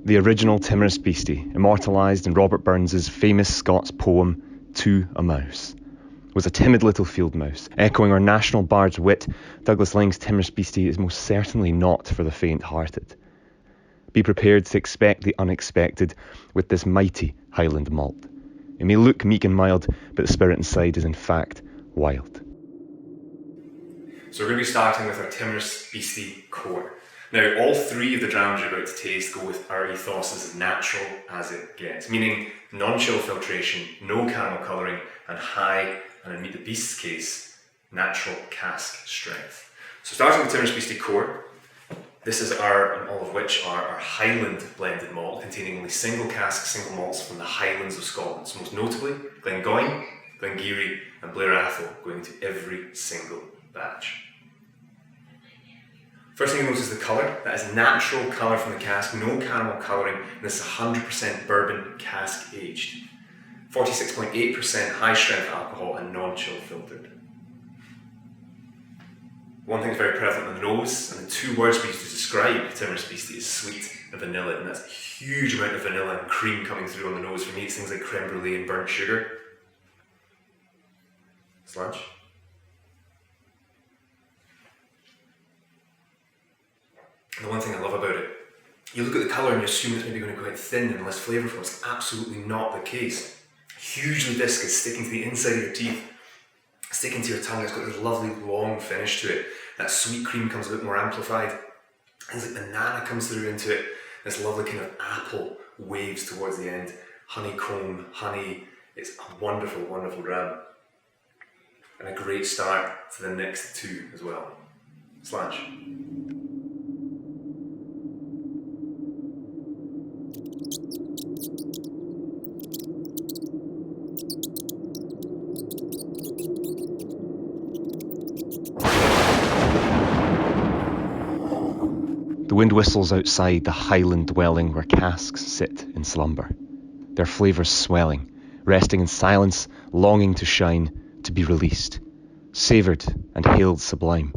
The original Timorous Beastie, immortalised in Robert Burns's famous Scots poem To a Mouse, was a timid little field mouse. Echoing our national bard's wit, Douglas Laing's Timorous Beastie is most certainly not for the faint-hearted. Be prepared to expect the unexpected with this mighty Highland malt. It may look meek and mild, but the spirit inside is in fact wild. So we're going to be starting with our Timorous Beastie core. Now, all three of the drams you're about to taste go with our ethos as natural as it gets, meaning non-chill filtration, no caramel colouring, and high, and in Meet the Beast's case, natural cask strength. So starting with Timorous Beastie core, this is all of which are our Highland blended malt, containing only single cask, single malts from the Highlands of Scotland. So most notably, Glengoyne, Glengarry, and Blair Athol going into every single batch. First thing you notice is the colour. That is natural colour from the cask, no caramel colouring, and this is 100% bourbon cask aged. 46.8% high strength alcohol and non-chill filtered. One thing that's very prevalent on the nose, and the two words we use to describe Timorous Beastie is sweet and vanilla, and that's a huge amount of vanilla and cream coming through on the nose. For me, it's things like creme brulee and burnt sugar. Sludge. And the one thing I love about it, you look at the colour and you assume it's maybe going to be quite thin and less flavourful. It's absolutely not the case. Hugely viscous, sticking to the inside of your teeth, sticking to your tongue. It's got this lovely long finish to it. That sweet cream comes a bit more amplified. Things like banana comes through into it. This lovely kind of apple waves towards the end. Honeycomb, honey. It's a wonderful, wonderful dram. And a great start to the next two as well. Slash. The wind whistles outside the Highland dwelling where casks sit in slumber, their flavours swelling, resting in silence, longing to shine, to be released, savoured and hailed sublime.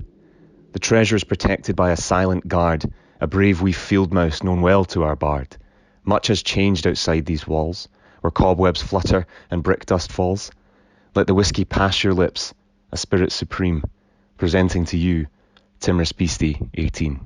The treasure is protected by a silent guard, a brave wee field mouse known well to our bard. Much has changed outside these walls, where cobwebs flutter and brick dust falls. Let the whiskey pass your lips, a spirit supreme, presenting to you Timorous Beastie 18.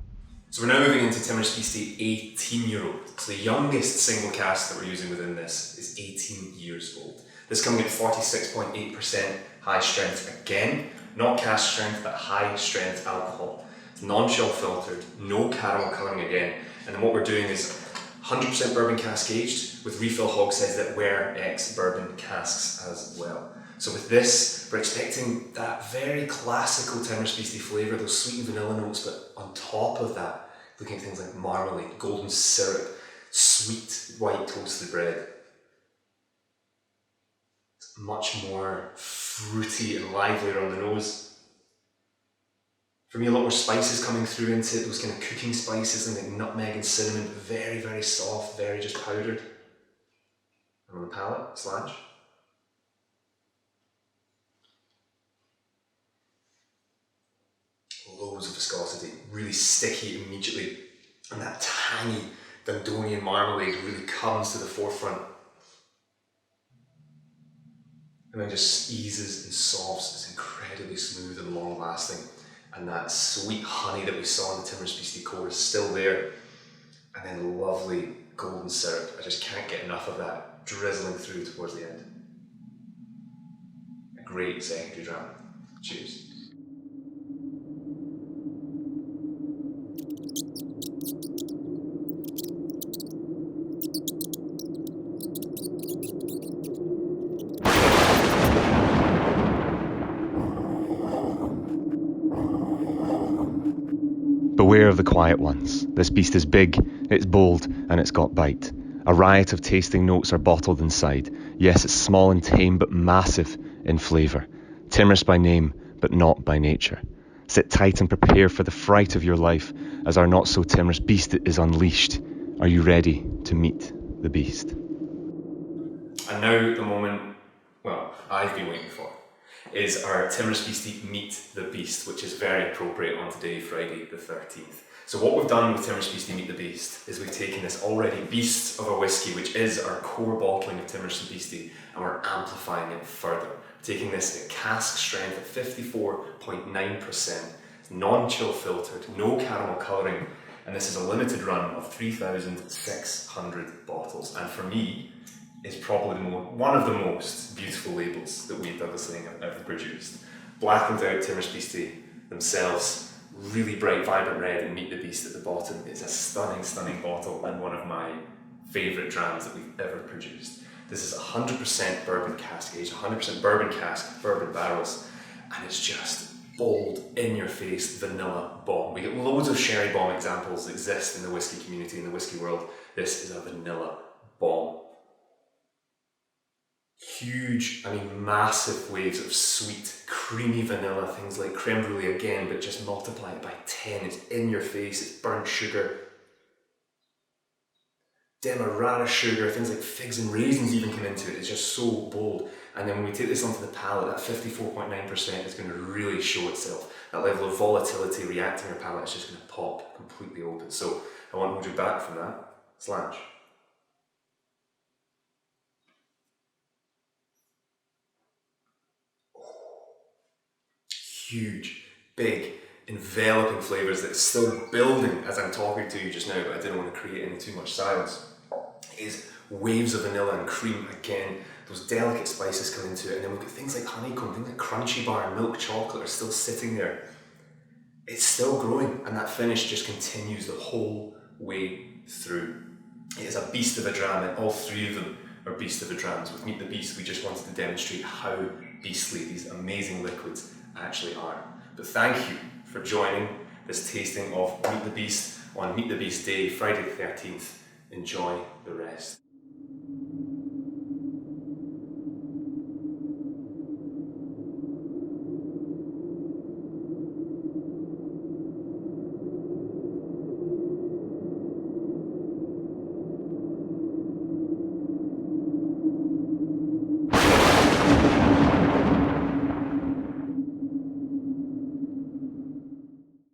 So we're now moving into Timorous Beastie 18-year-old. So the youngest single cask that we're using within this is 18 years old. This coming at 46.8% high strength again, not cask strength but high strength alcohol. It's non-chill filtered, no caramel colouring again, and then what we're doing is 100% bourbon cask aged with refill hogsheads that were ex-bourbon casks as well. So with this, we're expecting that very classical Timorous Beastie flavour, those sweet and vanilla notes, but on top of that, looking at things like marmalade, golden syrup, sweet white toasted bread. It's much more fruity and livelier on the nose. For me, a lot more spices coming through into it, those kind of cooking spices, things like nutmeg and cinnamon, very, very soft, very just powdered. And on the palate, slash. Loads of viscosity, really sticky immediately, and that tangy Dundonian marmalade really comes to the forefront. And then just eases and softs, it's incredibly smooth and long lasting. And that sweet honey that we saw in the Timorous Beastie core is still there. And then lovely golden syrup. I just can't get enough of that drizzling through towards the end. A great secondary dram. Cheers. Beware of the quiet ones. This beast is big, it's bold, and it's got bite. A riot of tasting notes are bottled inside. Yes, it's small and tame, but massive in flavour. Timorous by name, but not by nature. Sit tight and prepare for the fright of your life as our not-so-timorous beast is unleashed. Are you ready to meet the beast? And now the moment, well, I've been waiting for. is our Timorous Beastie Meet the Beast, which is very appropriate on today, Friday the 13th. So what we've done with Timorous Beastie Meet the Beast is we've taken this already beast of a whiskey, which is our core bottling of Timorous Beastie, and we're amplifying it further. Taking this at cask strength at 54.9%, non-chill filtered, no caramel colouring, and this is a limited run of 3,600 bottles. And for me, is probably one of the most beautiful labels that we Douglas Lane have ever produced. Blackened out Timorous Beastie themselves, really bright, vibrant red, and Meet the Beast at the bottom. It's a stunning, stunning bottle and one of my favourite drams that we've ever produced. This is 100% bourbon cask aged, 100% bourbon cask, bourbon barrels, and it's just bold, in-your-face vanilla bomb. We get loads of sherry bomb examples that exist in the whiskey community, in the whiskey world. This is a vanilla bomb. Huge, massive waves of sweet, creamy vanilla, things like creme brulee again, but just multiply it by 10. It's in your face, it's burnt sugar, demerara sugar, things like figs and raisins even come into it. It's just so bold. And then when we take this onto the palate, that 54.9% is going to really show itself. That level of volatility reacting your palate is just going to pop completely open. So I won't hold you back from that. Slanch. Huge, big, enveloping flavours that is still building as I'm talking to you just now, but I didn't want to create any too much silence. It is waves of vanilla and cream again, those delicate spices come into it, and then we've got things like honeycomb, things like crunchy bar and milk chocolate are still sitting there. It's still growing, and that finish just continues the whole way through. It is a beast of a dram, and all three of them are beast of a drams. With Meet the Beast, we just wanted to demonstrate how beastly these amazing liquids actually are. But thank you for joining this tasting of Meet the Beast on Meet the Beast Day, Friday the 13th. Enjoy the rest.